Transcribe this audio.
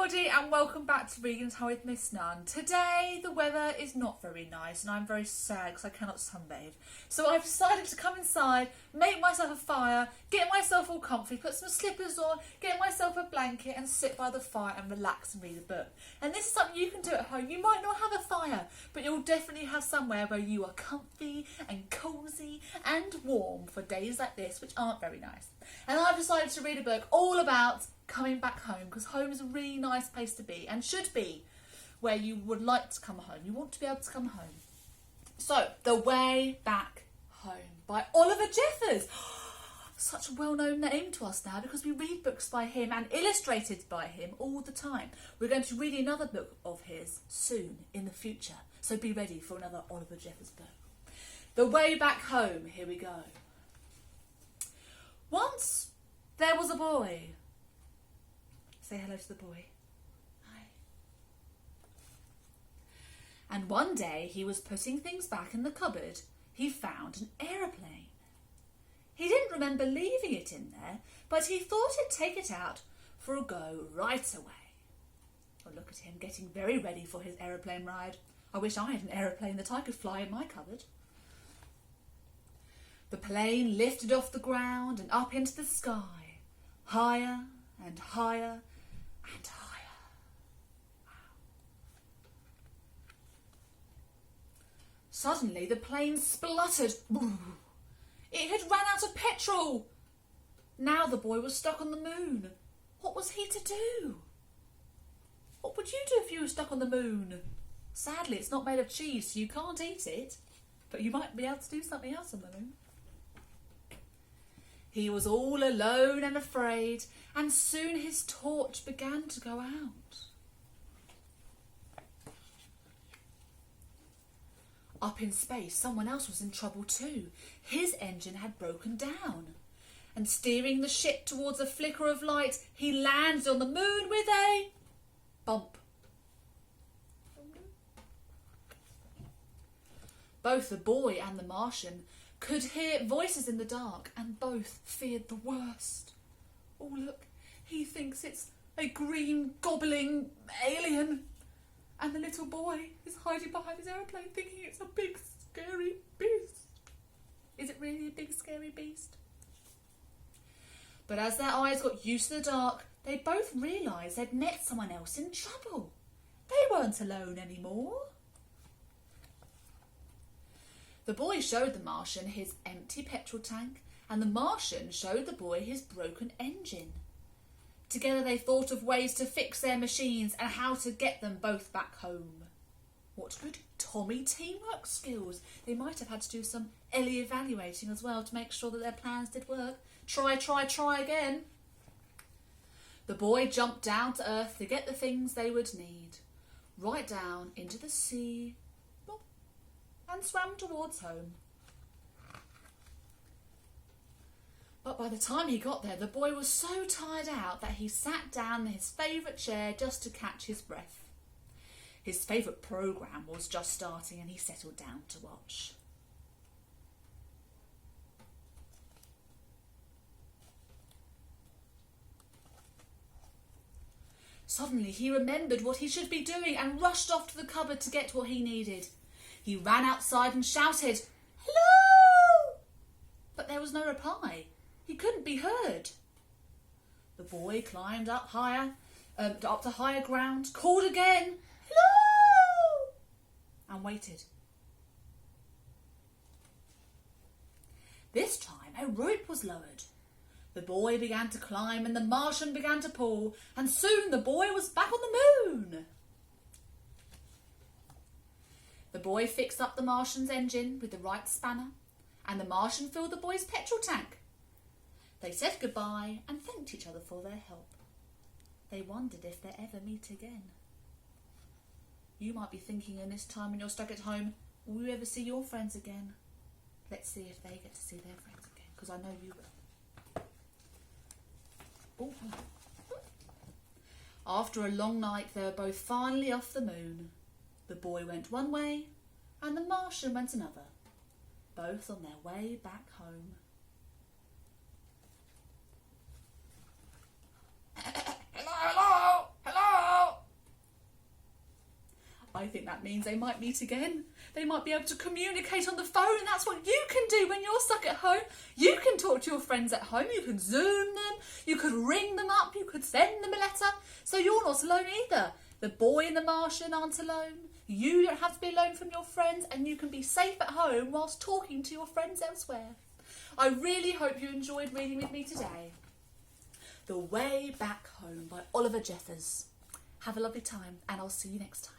everybody and welcome back to Reading Time with Miss Nunn. Today the weather is not very nice and I'm very sad because I cannot sunbathe. So I've decided to come inside, make myself a fire, get myself all comfy, put some slippers on, get myself a blanket and sit by the fire and relax and read a book. And this is something you can do at home. You might not have a fire, but you'll definitely have somewhere where you are comfy and cosy and warm for days like this, which aren't very nice. And I've decided to read a book all about coming back home, because home is a really nice place to be and should be where you would like to come home. You want to be able to come home. So, The Way Back Home by Oliver Jeffers. Such a well-known name to us now because we read books by him and illustrated by him all the time. We're going to read another book of his soon in the future. So be ready for another Oliver Jeffers book. The Way Back Home. Here we go. Once there was a boy. Say hello to the boy. Hi. And one day he was putting things back in the cupboard. He found an aeroplane. He didn't remember leaving it in there, but he thought he'd take it out for a go right away. Oh, look at him getting very ready for his aeroplane ride. I wish I had an aeroplane that I could fly in my cupboard. The plane lifted off the ground and up into the sky, higher and higher and higher. Wow. Suddenly the plane spluttered. It had run out of petrol. Now the boy was stuck on the moon. What was he to do? What would you do if you were stuck on the moon? Sadly, it's not made of cheese, so you can't eat it. But you might be able to do something else on the moon. He was all alone and afraid, and soon his torch began to go out. Up in space, someone else was in trouble too. His engine had broken down, and steering the ship towards a flicker of light, he landed on the moon with a bump. Both the boy and the Martian could hear voices in the dark, and both feared the worst. Oh, look, he thinks it's a green, gobbling alien. And the little boy is hiding behind his aeroplane thinking it's a big, scary beast. Is it really a big, scary beast? But as their eyes got used to the dark, they both realised they'd met someone else in trouble. They weren't alone anymore. The boy showed the Martian his empty petrol tank, and the Martian showed the boy his broken engine. Together they thought of ways to fix their machines and how to get them both back home. What good Tommy teamwork skills. They might have had to do some Ellie evaluating as well to make sure that their plans did work. Try again. The boy jumped down to earth to get the things they would need. Right down into the sea. And swam towards home. But by the time he got there, the boy was so tired out that he sat down in his favourite chair just to catch his breath. His favourite programme was just starting and he settled down to watch. Suddenly he remembered what he should be doing and rushed off to the cupboard to get what he needed. He ran outside and shouted, "Hello!" But there was no reply. He couldn't be heard. The boy climbed up higher, up to higher ground, called again, "Hello!" and waited. This time a rope was lowered. The boy began to climb and the Martian began to pull, and soon the boy was back on the moon. The boy fixed up the Martian's engine with the right spanner, and the Martian filled the boy's petrol tank. They said goodbye and thanked each other for their help. They wondered if they'd ever meet again. You might be thinking in this time when you're stuck at home, will you ever see your friends again? Let's see if they get to see their friends again, because I know you will. Ooh. After a long night, they were both finally off the moon. The boy went one way and the Martian went another, both on their way back home. Hello, hello, hello. think that means they might meet again. They might be able to communicate on the phone, and that's what you can do when you're stuck at home. You can talk to your friends at home, you can Zoom them, you could ring them up, you could send them a letter. So you're not alone either. The boy and the Martian aren't alone. You don't have to be alone from your friends, and you can be safe at home whilst talking to your friends elsewhere. I really hope you enjoyed reading with me today. The Way Back Home by Oliver Jeffers. Have a lovely time, and I'll see you next time.